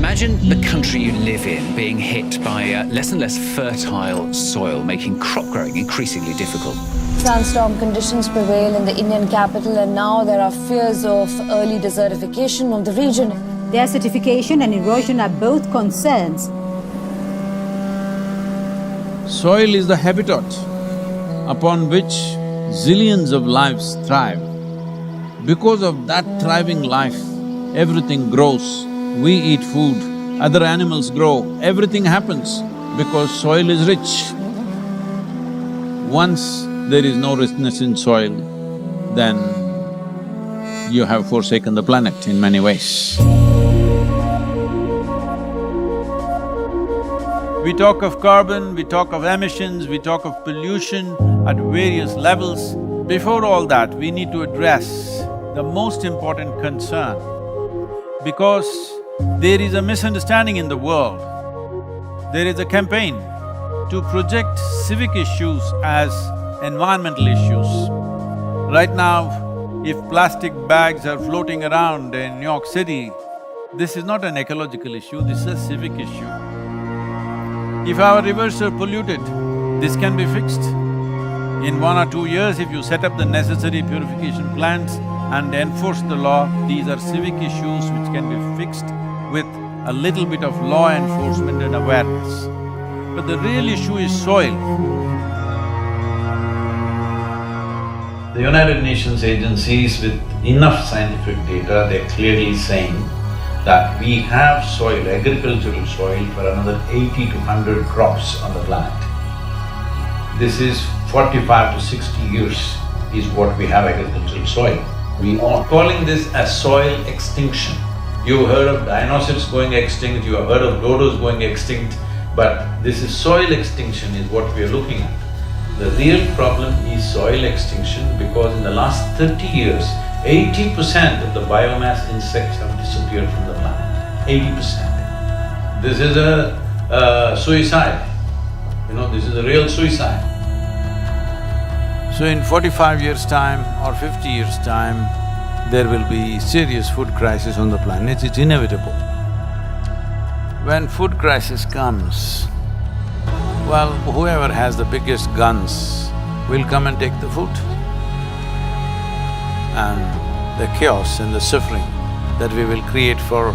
Imagine the country you live in being hit by less and less fertile soil, making crop growing increasingly difficult. Sandstorm conditions prevail in the Indian capital, and now there are fears of early desertification of the region. Desertification and erosion are both concerns. Soil is the habitat upon which zillions of lives thrive. Because of that thriving life, everything grows. We eat food, other animals grow, everything happens because soil is rich. Once there is no richness in soil, then you have forsaken the planet in many ways. We talk of carbon, we talk of emissions, we talk of pollution at various levels. Before all that, we need to address the most important concern, because there is a misunderstanding in the world. There is a campaign to project civic issues as environmental issues. Right now, if plastic bags are floating around in New York City, this is not an ecological issue, this is a civic issue. If our rivers are polluted, this can be fixed. In 1 or 2 years, if you set up the necessary purification plants and enforce the law, these are civic issues which can be fixed with a little bit of law enforcement and awareness. But the real issue is soil. The United Nations agencies with enough scientific data, they're clearly saying that we have soil, agricultural soil for another 80 to 100 crops on the planet. This is 45 to 60 years is what we have agricultural soil. We are calling this as soil extinction. You've heard of dinosaurs going extinct, you have heard of dodos going extinct, but this is soil extinction is what we are looking at. The real problem is soil extinction because in the last 30 years, 80% of the biomass insects have disappeared from the planet, 80%. This is a suicide, this is a real suicide. So in 45 years' time or 50 years' time, there will be serious food crisis on the planet, it's inevitable. When food crisis comes, well, whoever has the biggest guns will come and take the food. And the chaos and the suffering that we will create for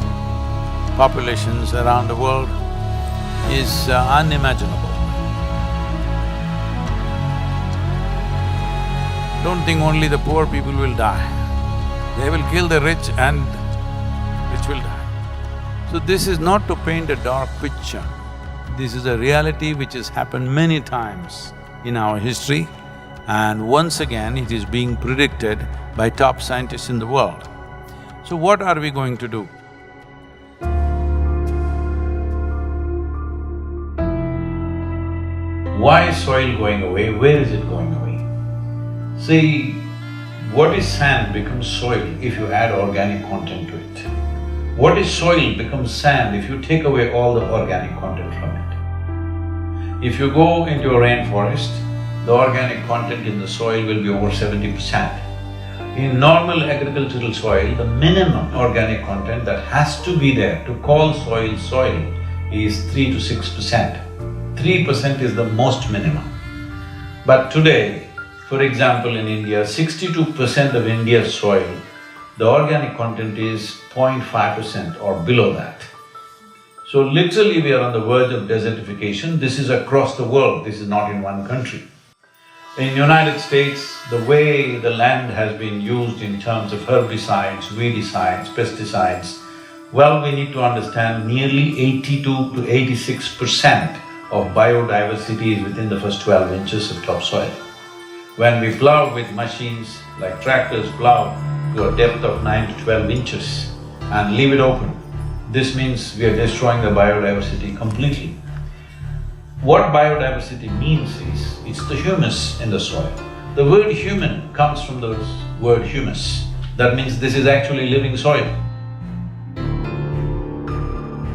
populations around the world is unimaginable. Don't think only the poor people will die. They will kill the rich and rich will die. So this is not to paint a dark picture. This is a reality which has happened many times in our history, and once again it is being predicted by top scientists in the world. So what are we going to do? Why is soil going away? Where is it going away? See, what is sand becomes soil if you add organic content to it. What is soil becomes sand if you take away all the organic content from it. If you go into a rainforest, the organic content in the soil will be over 70%. In normal agricultural soil, the minimum organic content that has to be there to call soil soil is 3 to 6%. 3% is the most minimum. But today, for example, in India, 62% of India's soil, the organic content is 0.5% or below that. So literally we are on the verge of desertification. This is across the world, this is not in one country. In United States, the way the land has been used in terms of herbicides, weedicides, pesticides, well, we need to understand nearly 82 to 86% of biodiversity is within the first 12 inches of topsoil. When we plow with machines like tractors plow to a depth of 9 to 12 inches and leave it open, this means we are destroying the biodiversity completely. What biodiversity means is, it's the humus in the soil. The word human comes from the word humus. That means this is actually living soil.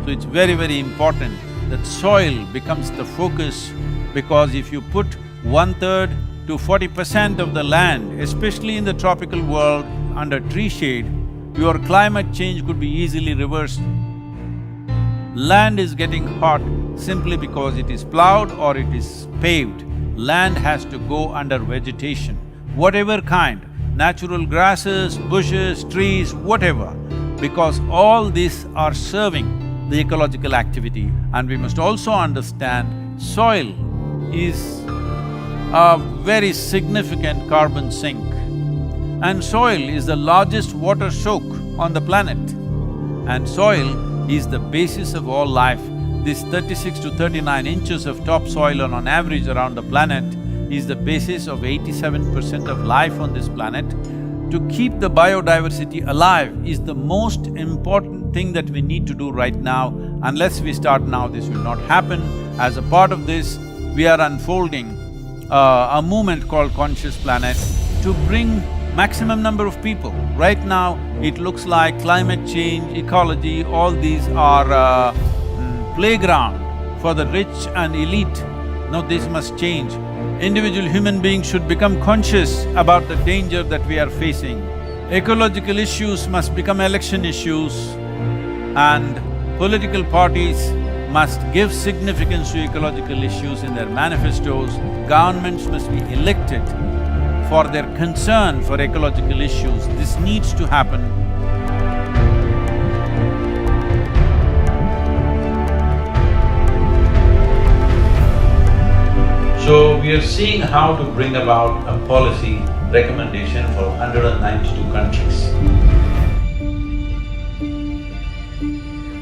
So it's very, very important that soil becomes the focus, because if you put 1/3 to 40% of the land, especially in the tropical world, under tree shade, your climate change could be easily reversed. Land is getting hot simply because it is plowed or it is paved. Land has to go under vegetation, whatever kind, natural grasses, bushes, trees, whatever, because all these are serving the ecological activity. And we must also understand soil is a very significant carbon sink. And soil is the largest water soak on the planet. And soil is the basis of all life. This 36 to 39 inches of topsoil on average around the planet is the basis of 87% of life on this planet. To keep the biodiversity alive is the most important thing that we need to do right now. Unless we start now, this will not happen. As a part of this, we are unfolding a movement called Conscious Planet to bring maximum number of people. Right now, it looks like climate change, ecology, all these are playground for the rich and elite. No, this must change. Individual human beings should become conscious about the danger that we are facing. Ecological issues must become election issues, and political parties must give significance to ecological issues in their manifestos. Governments must be elected for their concern for ecological issues. This needs to happen. So we are seeing how to bring about a policy recommendation for 192 countries.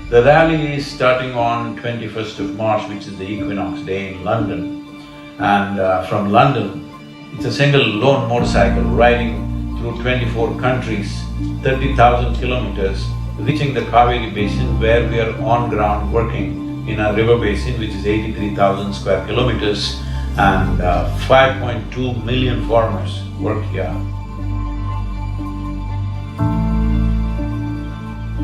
The rally is starting on 21st of March, which is the equinox day in London. And from London, it's a single lone motorcycle riding through 24 countries, 30,000 kilometers, reaching the Kaveri basin where we are on ground working in a river basin which is 83,000 square kilometers, and 5.2 million farmers work here.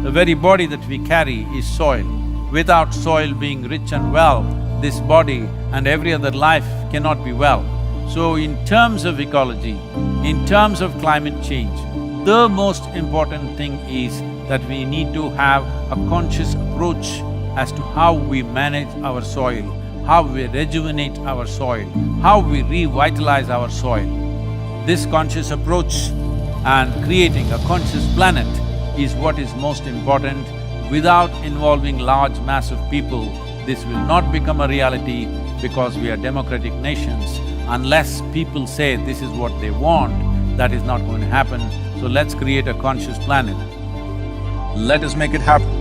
The very body that we carry is soil. Without soil being rich and well, this body and every other life cannot be well. So in terms of ecology, in terms of climate change, the most important thing is that we need to have a conscious approach as to how we manage our soil, how we rejuvenate our soil, how we revitalize our soil. This conscious approach and creating a conscious planet is what is most important. Without involving large mass of people, this will not become a reality because we are democratic nations. Unless people say this is what they want, that is not going to happen. So let's create a conscious planet. Let us make it happen.